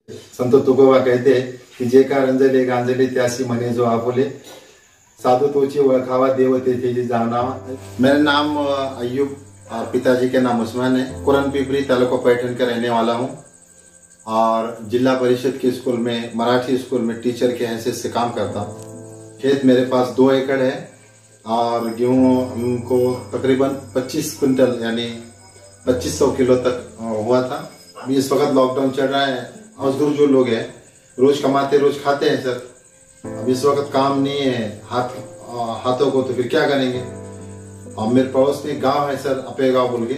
संत तुकोबा कहते की जे का रंजले गांजले त्यासी मने जो आपोले, साधु तोची ओळखावा देव तेथेची जाणावा। मेरा नाम अय्यूब, पिताजी के नाम उस्मान है। कुरन पिपरी तालुका पैठन का रहने वाला हूँ और जिला परिषद के स्कूल में, मराठी स्कूल में टीचर के हैसियत से काम करता हूँ। खेत मेरे पास 2 एकड़ है और गेहूँ हमको तकरीबन 25 क्विंटल यानी 2500 किलो तक हुआ था। अभी इस वक्त लॉकडाउन चल रहा है। मजदूर जो लोग हैं रोज कमाते रोज खाते हैं सर। अब इस वक्त काम नहीं है हाथों को, तो फिर क्या करेंगे। और मेरे पड़ोस में गांव है सर, अपे गांव बोल के,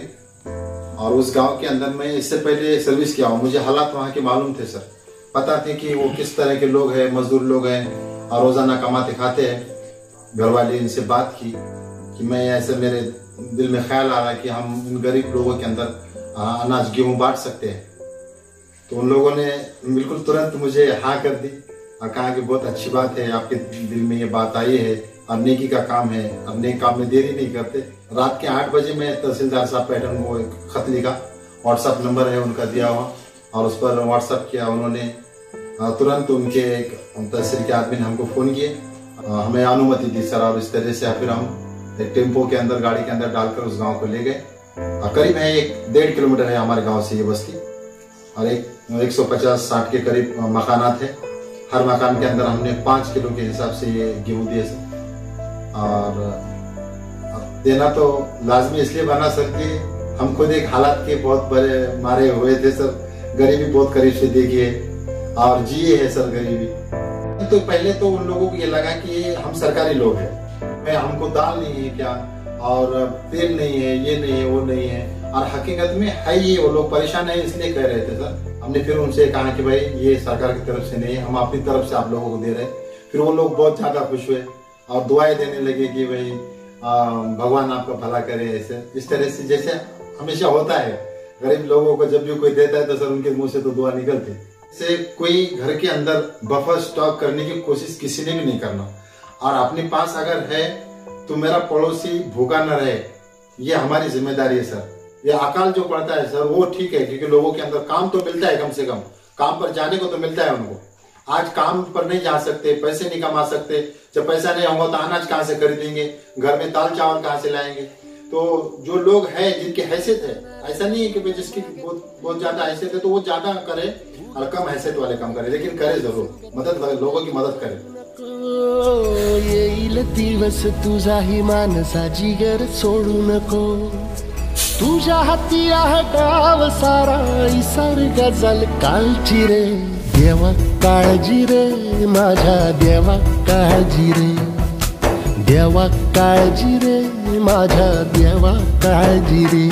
और उस गांव के अंदर मैं इससे पहले सर्विस किया हूँ। मुझे हालात वहाँ के मालूम थे सर, पता थे कि वो किस तरह के लोग हैं, मजदूर लोग हैं और रोजाना कमाते खाते हैं। घर वाले इनसे बात की कि मैं ऐसे, मेरे दिल में ख्याल आ रहा है कि हम इन गरीब लोगों के अंदर अनाज गेहूँ बांट सकते हैं। तो उन लोगों ने बिल्कुल तुरंत मुझे हाँ कर दी और कहा कि बहुत अच्छी बात है, आपके दिल में ये बात आई है, अब नेकी का काम है, अब नेक काम में देरी नहीं करते। रात के 8 बजे मैं तहसीलदार साहब पैठन को एक खत लिखा, व्हाट्सएप नंबर है उनका दिया हुआ, और उस पर व्हाट्सएप किया। उन्होंने तुरंत उनके तहसील के आदमी ने हमको फोन किए, हमें अनुमति दी सर, और इस तरह से फिर हम एक टेम्पो के अंदर, गाड़ी के अंदर डालकर उस गाँव को ले गए। करीब है 1-1.5 किलोमीटर है हमारे गाँव से ये बस्ती, और 150-60 के करीब मकानात है। हर मकान के अंदर हमने 5 किलो के हिसाब से ये गेहूँ दिए सर। और देना तो लाजमी इसलिए बना सर कि हम खुद एक हालात के बहुत बड़े मारे हुए थे सर, गरीबी बहुत करीब से देखी है और जिए है सर गरीबी। तो पहले तो उन लोगों को ये लगा कि हम सरकारी लोग हैं, हमको दाल नहीं है क्या, और तेल नहीं है, ये नहीं है, वो नहीं है, और हकीकत में है ये। वो लोग परेशान है इसलिए कह रहे थे सर। हमने फिर उनसे कहा कि भाई ये सरकार की तरफ से नहीं है, हम अपनी तरफ से आप लोगों को दे रहे हैं। फिर वो लोग बहुत ज्यादा खुश हुए और दुआएं देने लगे कि भाई भगवान आपका भला करे। ऐसे इस तरह से जैसे हमेशा होता है, गरीब लोगों को जब भी कोई देता है तो सर उनके मुंह से तो दुआ निकलती है। से कोई घर के अंदर बफर स्टॉक करने की कोशिश किसी ने भी नहीं करना, और अपने पास अगर है तो मेरा पड़ोसी भूखा न रहे, ये हमारी जिम्मेदारी है सर। ये अकाल जो पड़ता है सर वो ठीक है, क्योंकि लोगों के अंदर काम तो मिलता है, कम से कम काम पर जाने को तो मिलता है उनको। आज काम पर नहीं जा सकते, पैसे नहीं कमा सकते, जब पैसा नहीं होगा तो अनाज कहाँ से खरीदेंगे, घर में दाल चावल कहाँ से लाएंगे। तो जो लोग हैं जिनकी हैसियत है, ऐसा नहीं है कि जिसकी बहुत ज्यादा हैसियत है तो वो ज्यादा करे और कम हैसियत वाले कम करे, लेकिन करे जरूर, मदद, लोगों की मदद करे। येईल दिवस तुझाही मानसा जिगर सोडू नको, तुझ्या हाती आहे डाव सारा इसार गजल कालची रे। देवा काळजी रे माझ्या देवा काळजी रे, देवा काळजी रे माझ्या देवा काळजी रे।